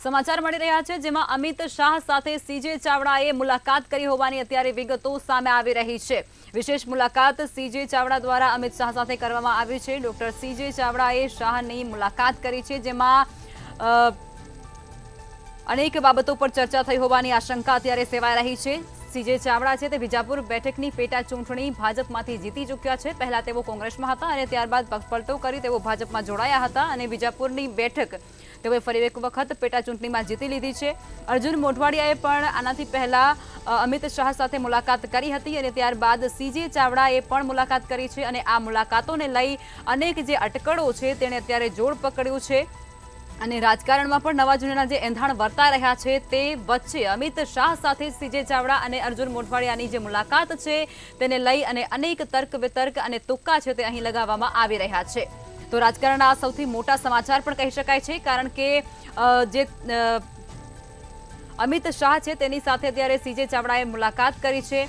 સમાચાર મળી રહ્યા છે જેમાં અમિત શાહ સાથે સીજે ચાવડાએ મુલાકાત કરી હોવાની અત્યારે વિગતો સામે આવી રહી છે। વિશેષ મુલાકાત સીજે ચાવડા દ્વારા અમિત શાહ સાથે કરવામાં આવી છે। ડોક્ટર સીજે ચાવડાએ શાહની મુલાકાત કરી છે જેમાં અનેક બાબતો પર ચર્ચા થઈ હોવાની આશંકા અત્યારે સેવાઈ રહી છે। સીજે ચાવડા છે તે બીજાપુર બેઠકની પેટા ચૂંટણી ભાજપમાંથી જીતી ચૂક્યા છે। પહેલા તેઓ કોંગ્રેસમાં હતા અને ત્યારબાદ પક્ષપલટો કરી તેઓ ભાજપમાં જોડાયા હતા અને બીજાપુરની બેઠક તેઓએ ફરી એક વખત પેટા ચૂંટણીમાં જીતી લીધી છે। અર્જુન મોઢવાડિયાએ પણ આનાથી પહેલા અમિત શાહ સાથે મુલાકાત કરી હતી અને ત્યારબાદ સીજે ચાવડાએ પણ મુલાકાત કરી છે અને આ મુલાકાતોને લઈ અનેક જે અટકળો છે તેણે અત્યારે જોર પકડ્યું છે અને રાજકારણમાં પણ નવા જૂના જે એંધાણ વર્તાઈ રહ્યા છે તે વચ્ચે અમિત શાહ સાથે સીજે ચાવડા અને અર્જુન મોઢવાડિયાની જે મુલાકાત છે તેને લઈ અને અનેક તર્ક વિતર્ક અને તુક્કા છે તે અહીં લગાવવામાં આવી રહ્યા છે। તો રાજકારણના સૌથી મોટા સમાચાર પણ કહી શકાય છે કારણ કે જે અમિત શાહ છે તેની સાથે અત્યારે સીજે ચાવડાએ મુલાકાત કરી છે।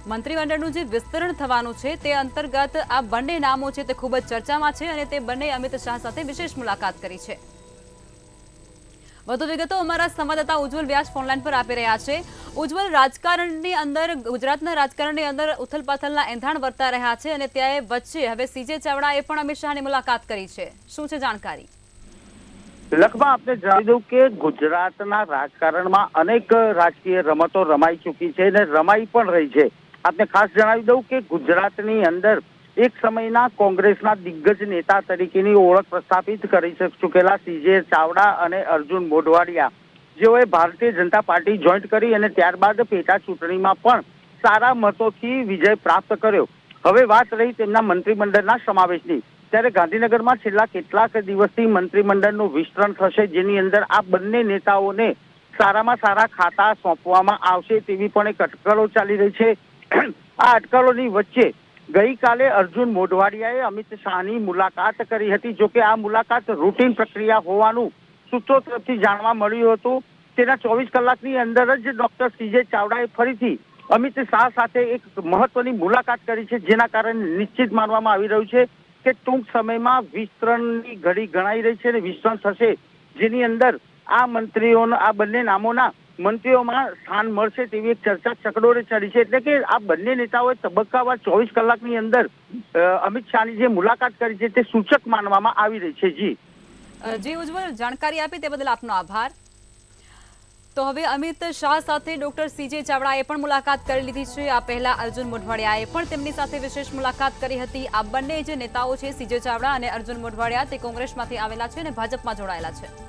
મંત્રીમંડળનું જે વિસ્તરણ થવાનું છે તે અંતર્ગત આ બંને નામો છે તે ખૂબ જ ચર્ચામાં છે અને તે બંને અમિત શાહ સાથે વિશેષ મુલાકાત કરી છે। વધુ વિગતો અમારા સંવાદદાતા ઉજ્જવલ વ્યાસ ફોનલાઈન પર આપી રહ્યા છે। ઉજ્જવલ, રાજકારણની અંદર ગુજરાતના રાજકારણની અંદર ઉથલપાથલના એંધાણ વર્તા રહ્યા છે અને ત્યાં વચ્ચે હવે સીજે ચાવડાએ પણ અમિત શાહની મુલાકાત કરી છે। શું છે જાણકારી? લખમાં આપને જણાવી દઉં કે ગુજરાતના રાજકારણમાં અનેક રાજકીય રમતો રમાઈ ચૂકી છે અને રમાઈ પણ રહી છે। આપને ખાસ જણાવી દઉં કે ગુજરાતની અંદર એક સમયના કોંગ્રેસના દિગ્ગજ નેતા તરીકેની ઓળખ પ્રસ્થાપિત કરી ચૂકેલા સીજે ચાવડા અને અર્જુન મોઢવાડિયા, જેઓએ ભારતીય જનતા પાર્ટી જોઈન્ટ કરી અને ત્યારબાદ પેટા ચૂંટણીમાં પણ સારા મતોથી વિજય પ્રાપ્ત કર્યો। હવે વાત રહી તેમના મંત્રીમંડળના સમાવેશની, ત્યારે ગાંધીનગરમાં છેલ્લા કેટલાક દિવસથી મંત્રીમંડળનું વિસ્તરણ થશે, જેની અંદર આ બંને નેતાઓને સારામાં સારા ખાતા સોંપવામાં આવશે તેવી પણ એક અટકળો ચાલી રહી છે। આ અટકળોની વચ્ચે ગઈકાલે અર્જુન મોઢવાડિયાએ અમિત શાહની મુલાકાત કરી હતી। જોકે આ મુલાકાત રૂટીન પ્રક્રિયા હોવાનું સૂત્રો તરફથી જાણવા મળ્યું હતું। તેના 24 કલાકની અંદર જ ડોક્ટર સીજે ચાવડાએ ફરીથી અમિત શાહ સાથે એક મહત્વની મુલાકાત કરી છે, જેના કારણે નિશ્ચિત માનવામાં આવી રહ્યું છે કે ટૂંક સમયમાં વિસ્તરણની ઘડી ગણાઈ રહી છે અને વિસ્તરણ થશે, જેની અંદર આ મંત્રીઓના આ બંને નામોના મંત્રીઓમાં સ્થાન મળશે તેવી એક ચર્ચા ચકડોળે ચડી છે। એટલે કે આ બંને નેતાઓએ તબક્કાવાર 24 કલાકની અંદર અમિત શાહની જે મુલાકાત કરી છે તે સૂચક માનવામાં આવી રહી છે। જી ઉજ્જવલ, જાણકારી આપી તે બદલ આપનો આભાર। તો હવે અમિત શાહ સાથે ડોક્ટર સીજે ચાવડાએ પણ મુલાકાત કરી લીધી છે। આ પહેલા અર્જુન મોઢવાડિયાએ પણ તેમની સાથે વિશેષ મુલાકાત કરી હતી। આ બંને જે નેતાઓ છે સીજે ચાવડા અને અર્જુન મોઢવાડિયા તે કોંગ્રેસમાંથી આવેલા છે અને ભાજપમાં જોડાયેલા છે।